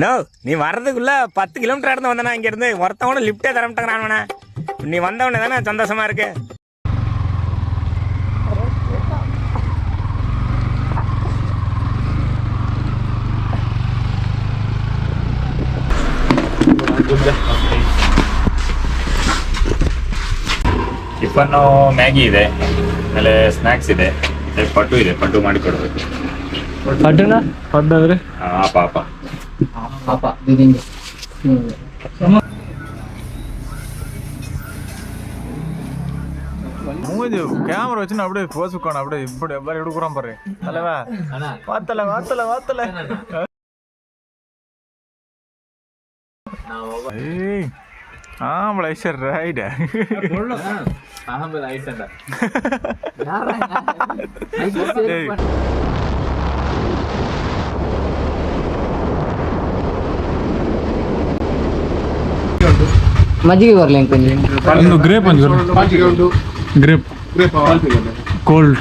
No நீ வர்றதுக்குள்ள 10 kilometre நடந்து வந்தனா இங்க இருந்து ஒருத்தவன லிஃப்டே தரமாட்டேங்கிறானே. நீ வந்தவனே தானே சந்தோஷமா இருக்கு. ಟಿಫನ್ನು ಮ್ಯಾಗಿ ಇದೆ, ಆಮೇಲೆ ಸ್ನ್ಯಾಕ್ಸ್ ಇದೆ, ಪಡ್ಡು ಇದೆ, ಪಡ್ಡು ಮಾಡಿಕೊಡ್ಬೇಕು. ಪಡ್ಡುನಾ? ಪಡ್ಡು ಅಂದ್ರೆ ಪಾಪ மூஞ்சி கேமரா வச்சு அப்படியே போஸ் உட்காந்து அப்படியே இப்படி எவ்வாறு எடுக்கிறோம் பாரு தலைவா. வாத்தல வாத்தல வாத்தல ஏய் ஆம்பளை ஐசர் ரைட் ಮಜ್ಜಿಗೆ ಬರಲಿ ಅಂಕಲ್. ಗ್ರೇಪ್ ಅಂತ ಗ್ರೇಪ್ ಕೋಲ್ಡ್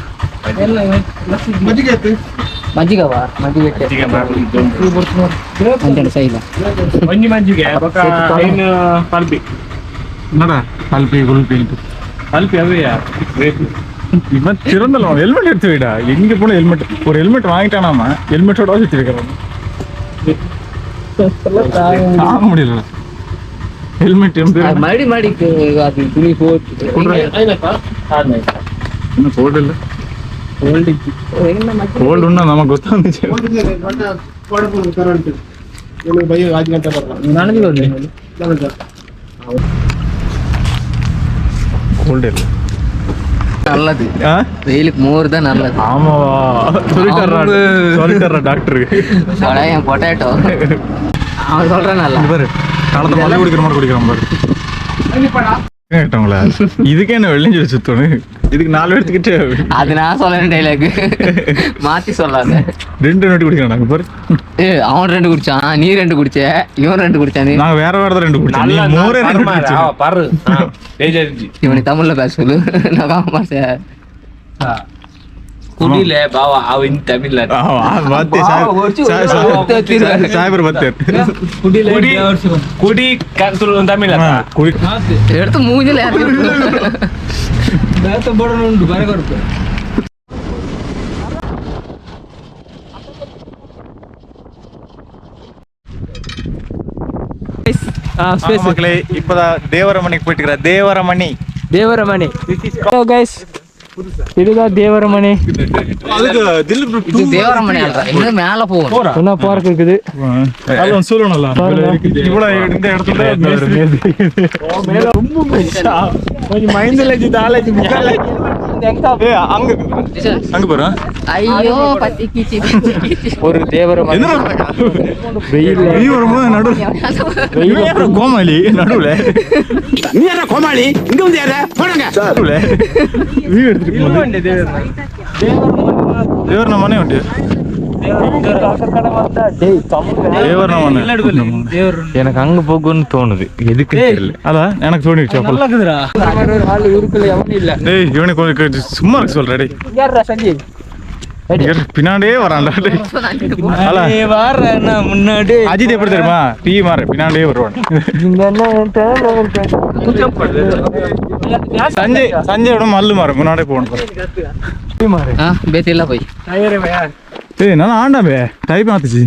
ಮಜ್ಜಿಗವಾ ಮಜ್ಜಿಗೆ ಅಂತೆ ಸೈಲ ಒಂಜಿ ಮಜ್ಜಿಗೆ ಪಲ್ಪಿ ನೋಡ ಪಲ್ಪಿ ಗುಲ್ಪಿ ಪಲ್ಪಿ அவையா கிரேப் இவன் திறந்தல ஹெல்மெட் எடுத்து வைடா. எங்க போன ஹெல்மெட் ஒரு ஹெல்மெட் வாங்கிட்டானாமா ஹெல்மெட்டோட வச்சிருக்கேன். தாங்க முடியல ஹெல்மெட் ಮಾಡಿ ಮಾಡಿ ಅದು ತುಳಿ ಹೋಗ್ತದೆ ಇನ್ನು ಕೋಲ್ಡ್ ಇಲ್ಲ. ಕೋಲ್ಡ್ ಉನ್ನ ನಮಗೆ ಗೊತ್ತಾಗ್ತಿದೆ. கோல்டு இல்லை நல்லது. வெயிலுக்கு மோர் தான் நல்லது. ஆமாவா சொல்லிட்டாரா டாக்டரு. என் பொட்டேட்டோ அவன் சொல்றான் நல்லா பாரு காலத்தை மழை குடிக்கிற மாதிரி குடிக்கிறான் பாரு. கேட்டவங்களா இதுக்கே என்ன வெள்ளைஞ்சு சுத்தோன்னு இதுக்கு 4 எடுத்துக்கிட்டே அது நான் சொல்ல டைலாக் மாத்தி சொல்லாத. 2 நோட்டி குடிக்கிறான் பாரு. அவன் 2 குடிச்சான், நீ 2 குடிச்ச, இவன் 2 குடிச்சான். நாங்க வேற வேற 2 குடிச்சோம். மோரே 2 குடிச்சோம் பாரு. இவனை தமிழ்ல பேச சொல்லு. நான் காமா சார் குடியில பாவா அவன் தமிழ்ல குடி கருத்து தமிழ்ல எடுத்து மூஞ்சில போடணும் பரகொடுப்பு. மக்களே இப்பதான் தேவரமணிக்கு போயிட்டு இருக்கிற தேவரமணி இதுதான் தேவரமணி. இது தேவரமணி அல்ல, இன்னும் மேல போகும். என்ன பார்க் இருக்குது அது சொல்லணும்ல. இவ்வளவு இந்த இடத்துல கொஞ்சம் மைண்ட்ல தாலேஜ் முக்கால அங்க போறா. ஐயோ பத்தி கீச்சி ஒரு தேவரமணி வெயில் வரும்போது நடுவுல கோமாளி நடுவுல நீ என்ன கோமாளி இங்க வந்து யார போடுங்க நடுவுல வியூ எடுத்துட்டு போங்க. தேவரமணி உண்டு. எனக்கு அங்க போகணும்னு தோணுது. எதுக்கு தெரியல. அதான் எனக்கு தோணிடுச்சு. இவனுக்கு சும்மா இருக்கு சொல்றேன். பின்னாடியே வரான்டா முன்னாடி அஜித் எப்படி தெரியுமா டீ மாறு பின்னாடியே வருவான். சஞ்சயோட மல்லு மாறு முன்னாடியே போகணும். பேத்தில போய் ஏய் நல்லா ஆண்டாமே டைப் ஆத்துச்சு.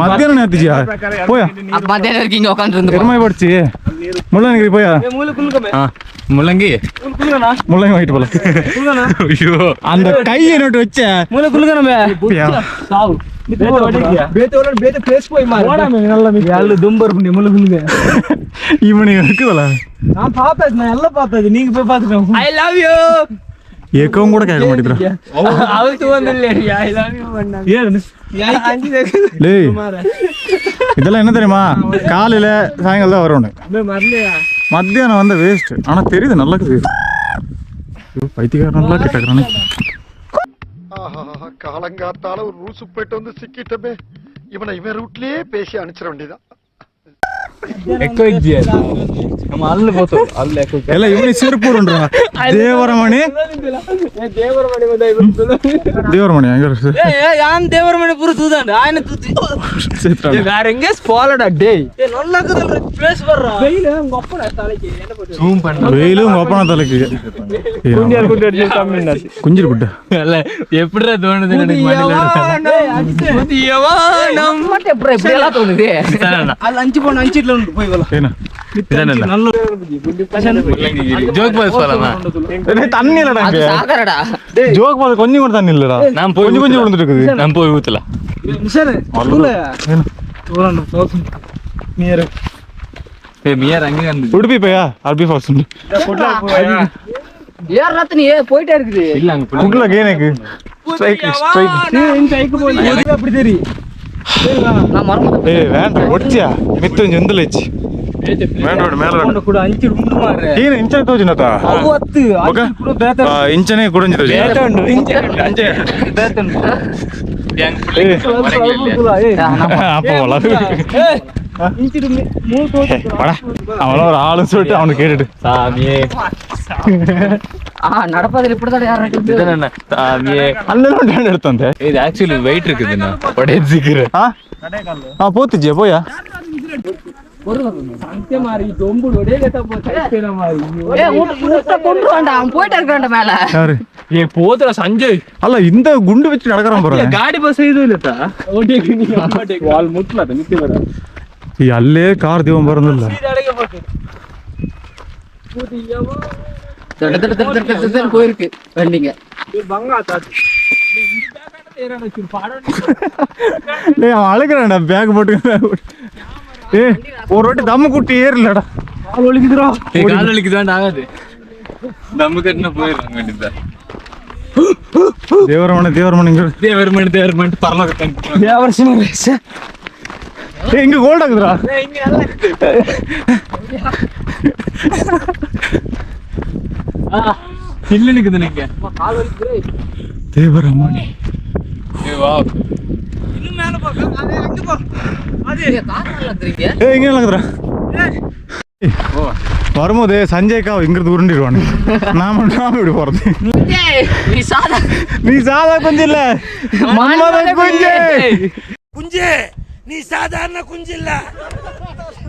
மத்தியானம் நேத்துச்சியா போயா மத்தியானம் இருக்கீங்க உட்காந்து பெருமாய் படிச்சு முள்ளங்கி போயா முள்ளங்கி முள்ளங்கி வாங்கிட்டு போல. ஐயோ அந்த கையை நோட்டு வச்ச இவனுக்கு இருக்குதல நான் பார்த்தது, நான் எல்லாம் பார்த்தது. நீங்க போய் பாத்துக்கோங்க. ஐ லவ் யூ ஏக்கவும் கூட கேட்க மாட்டேங்கிறான். இதெல்லாம் என்ன தெரியுமா காலையில சாயங்காலம் தான் வரணும். மத்தியானம் வந்து வேஸ்ட். ஆனா தெரியுது நல்லா பைத்தியக்காரன் நல்லா கேட்டாக்குறானே. காலங்காத்தால ஒரு ரூசு போயிட்டு வந்து சிக்கிட்டமே. இவனை இவன் ரூட்லயே பேசி அனுப்பிச்சிட வேண்டியதான். ఎక్కువ ఇచ్చేయాలి ನಮ್ಮ ಅಲ್ಲಿ పోతావు ಅಲ್ಲಿ ಎಲ್ಲ ಇವನಿ ಸಿರ್ಪೂರ್ ಉಂಡ್ರ ದೇವರಮಣಿ ದೇವರಮಣಿ ಯಾನ್ ದೇವರ ಮನೆ ಪೂರ ತೂದಂಡ ఆయన ತೂತಿ வேறங்க ஸ்பாலட் டே நல்லா இருக்குதல்ல ಪ್ಲೇಸ್ ಬರ್ರ வெயில ngopana தலைக்கு என்ன போட்டு ஜூம் பண்ண வெயில ngopana தலைக்கு குண்டியார் குண்டியார் கம்மினா குஞ்சிர் குட்ட இல்ல எப்படிடா தோணுது எனக்கு மண்ணில புதியவா நம்ம எப்படி இப்படி எல்லாம் தோணுது ಅಲ್ಲಿ ಅಂಚಿ போன ಅಂಚಿட்ல ಉಂಟು போய் வரலாம் ஏனா நல்ல ஜோக் பாஸ் போலாமா தண்ணி இல்லடா அது சாகரடா ஜோக் பாஸ் கொஞ்சம் கூட தண்ணி இல்லடா நான் போய் கொஞ்சம் கொஞ்சம் விழுந்துட்டு இருக்குது நான் போய் ஊத்தலாம் ಸರ್ ತೋರಣ ತೋರ್ಸು ನೀರು மியார் அங்கே வந்து உடுப்பி பையா அல்பி ஃபால்ஸ் ஏர் ரத்னி போயிட்டே இருக்குது இல்ல அங்க உங்கள கேனக்கு ஸ்ட்ரைக் சைக்கு போய் அப்படி தெரியும் நான் மறந்து ஏய் வேண்டாம் ஒடிச்சியா மித்து ஜெந்தலச்சு வேண்டாம் மேல வேண்டாம் ಕೂಡ ಅಂಚಿ ಉಂಡು ಮಾರ್ರೆ ಏನು ಇಂಚನೆ ತೋಜಿನತಾ ಅವತ್ತು ಕೂಡ ಬೇತ ಇಂಚನೆ ಕುಡಂಜಿದ ಬೇತ அப்ப வளரு ಇಂಚಿ ಮೂರು ತೋಟ அவன ஒரு ஆளு சொல்லிட்டு அவனுக்கு கேட்டுட்டு சாமியே நடப்பதில் இப்படிதான் யாரும் சாமியே அண்ணன் டாண்ட் எடுத்தோம் இது ஆக்சுவலி வெயிட் இருக்குதுண்ணா படைய சீக்கிரம் போத்துச்சு போயா ಅಂತೆ ಮಾರಿ ದೊಂಬು ಒಡೆಯತ ಪೋತ ಮಾರಿ கொண்டுவான்டா அவன் போயிட்டே இருக்கான்டா மேல யாரு ಏ ಪೋತ್ರ ಸಂಜಯ್ அல்ல இந்த குண்டு வச்சு நடக்கறான் பாரு ಗಾಡಿ ಬಸ್ ಇದು ಇಲ್ಲತಾ ಓಡಿಗೆ ನೀ ಅಮ್ಮಟೆ ವಾಲ್ ಮುಟ್ಲದ ನಿತ್ಯ ಬರ ಈ ಅಲ್ಲೇ ಕಾರ್ ದೀವಂ ಬರಂದಿಲ್ಲ சீதாடಗೆ போட்டு புதியவா தட போயிருக்கு வண்டிங்க பங்காதா அவன் அழுகிறான்டா பேக் போட்டு ஏ ஒரு வாட்டி தம்மு குட்டி ஏறலடா கால் ஒலிக்குதுடா கால் வலிக்குதான் ஆகாது நம்ம கட்டின போயிடுறாங்க வேண்டியதா தேவரமணி தேவரமணி பரலோகத்தான் தேவர்ஷினி ஏய் இங்க கோல்ட் ஆகுதுடா இங்க நல்லா இருக்கு இல்ல நிக்குது நீங்க கால் வலிக்குது தேவரமணி வாவ் இன்னும் மேல போக அது அங்க போ அது கார்ல வந்துறீங்க ஏய் இங்க நடக்குதுடா வரும்போது சஞ்சய்க்கா இங்கிருந்து உருண்டிடுவானு நாம இப்படி போறது நீ சாதா குஞ்சு இல்ல மன்மத குஞ்சு குஞ்சு நீ சாதாரண குஞ்சு இல்ல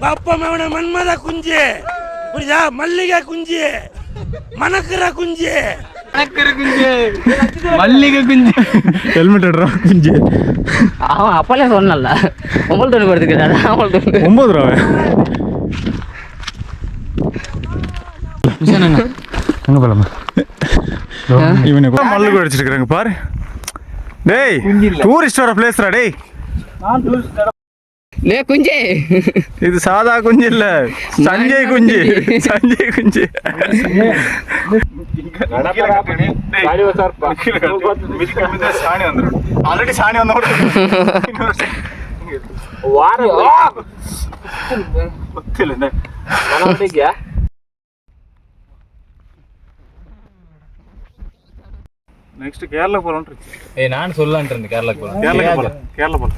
பாப்பமவன மன்மத குஞ்சு புரியுதா மல்லிகை குஞ்சு மணக்குற குஞ்சு மல்லிகை குஞ்சு ஹெல்மெட் எடுறா குஞ்சு அவன் அப்பலே சொன்னல 9 தொண்ணு கொடுத்துக்கிறாரு 9 ரூபா எங்க போலாமா இவனை மல்லு அடிச்சிருக்காங்க பாரு டேய் டூரிஸ்ட் வர பிளேஸ்ரா டேய் நான் டூரிஸ்ட் லே குஞ்சே இது சாதா குஞ்சு இல்ல சஞ்சய் குஞ்சு ஆல்ரெடி சாணி வந்தோட நெக்ஸ்ட் கேரளா போலாம் ஏய் நான் சொல்லலாம்னு இருந்தேன் கேரளா போலாம்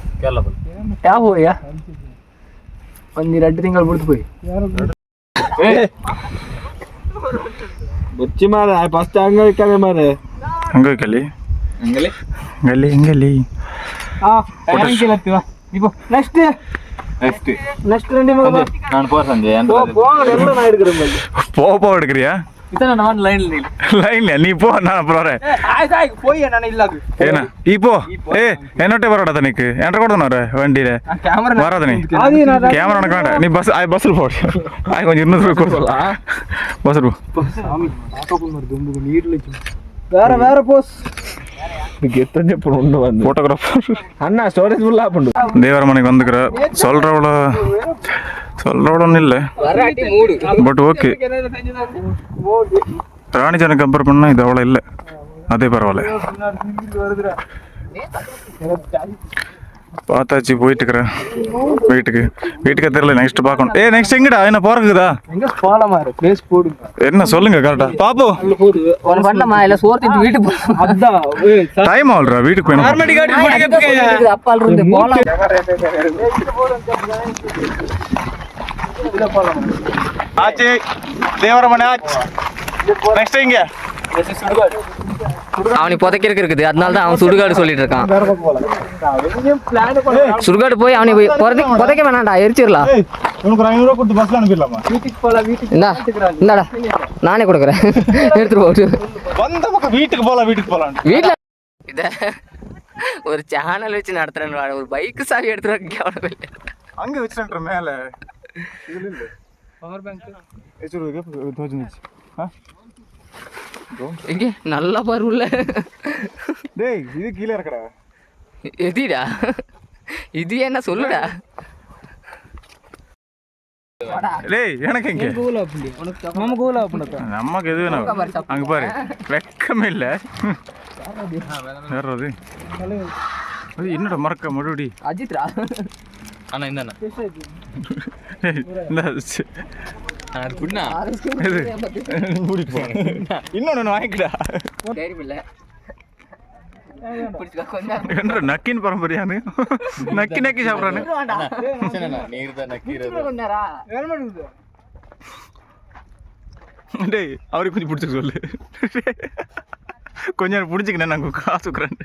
ಯಾವ ಹೋಯ್ಯಾ ಒಂದು 2 ತಿಂಗಳು ಬಿಡ್ತು போய் ಬಚ್ಚಿ ಮಾರ ಫಸ್ಟ್ ಹಂಗ ಕಲೆ ಮಾರ ಹಂಗ ಕಲಿ ಗಲ್ಲಿ ಥ್ಯಾಂಕ್ ಯು ಲತ್ತಿವಾ இப்போ நெக்ஸ்ட் ரெண்டு மகா நான் போறேன் சஞ்சய் போங்க எல்லாம் நான் எடுக்கறேன் போ எடுக்கறியா இத்தனை நான் லைன்ல நீ போ நான் அப்புறம் வரேன் ஆய் போய் நான் இல்லாது ஏனா இப்போ என்னோட வரடா தனக்கு என்கிட்ட கூட தான வர வண்டியில கேமரா வராத நீ கேமரா எனக்கு வேண்டாம் நீ பஸ்ல போ கொஞ்சம் இன்னும் பஸ்ல போ வேற போஸ் எத்தனை பொண்ணு வந்து போட்டோகிராஃபர் அண்ணா ஸ்டோரேஜ் ஃபுல்லா பண்ணு தேவரமணிக்கு வந்துக்கிற சொல்றவள இல்ல வராட்டி மூடு பட் ஓகே ராணிஜானை கம்பேர் பண்ணா இது அவ்வளோ இல்லை அதே பரவாயில்ல பார்த்தாச்சு போயிட்டுக்கிறேன் வீட்டுக்கு தெரியல நெக்ஸ்ட் பார்க்கணும் நெக்ஸ்ட் எங்கடா என்ன போறக்குதா எங்க போலாமா பிளேஸ் போடுங்க என்ன சொல்லுங்க கரெக்டா பாப்போம் ஒரு பண்ணமா இல்ல சோர்த்திட்டு வீட்டுக்கு போ அதான் டைம் ஆல்ரா வீட்டுக்கு போய் நார்மலி காடி போடுங்க அப்பால இருந்து போலாம் ஆச்சு தேவரமணி ஆச்சு நெக்ஸ்ட் இங்க அவனுக்கு புதைக்கிறதுக்கு இருக்குது, அதனால தான் அவன் சுடுகாடு சொல்லிட்டு இருக்கான். சுடுகாடு போய் அவனை புதைக்க வேணாம்டா, எரிச்சிடலாம். உனக்கு 500 கொடுத்து பஸ்ல அனுப்பிடலாமா? இந்தாடா நானே கொடுக்குறேன், எடுத்துட்டு போட்டு. வந்த பக்கம் வீட்டுக்கு போலாம். வீட்டில் இத ஒரு சேனல் வச்சு நடத்துறேன், ஒரு பைக்கு சாவி எடுத்துட்டு கவனம் இல்லை. அங்க வச்சுன்ற மேல இதுல இல்ல பவர் பேங்க் எங்க நல்லா பாருல. டேய் இது கீழே இருக்கடா. எதிடா இது என்ன சொல்லுடா. டேய் எனக்கு எங்க நமக்கு எது வேணும் அங்க பாரு, வெக்கமே இல்ல. வேற அது என்னடா மறக்க மறுபடி அஜித்ரா அண்ணா இந்த இன்னொன்னு வாங்கிக்கடா. என்ன நக்கின் பரம்பரையானு நக்கி சாப்பிட்றானு. டேய் அவருக்கு கொஞ்சம் பிடிச்சிக்க சொல்லு. கொஞ்சம் பிடிச்சிக்கினேன் நாங்கள் காசுக்குறேன்.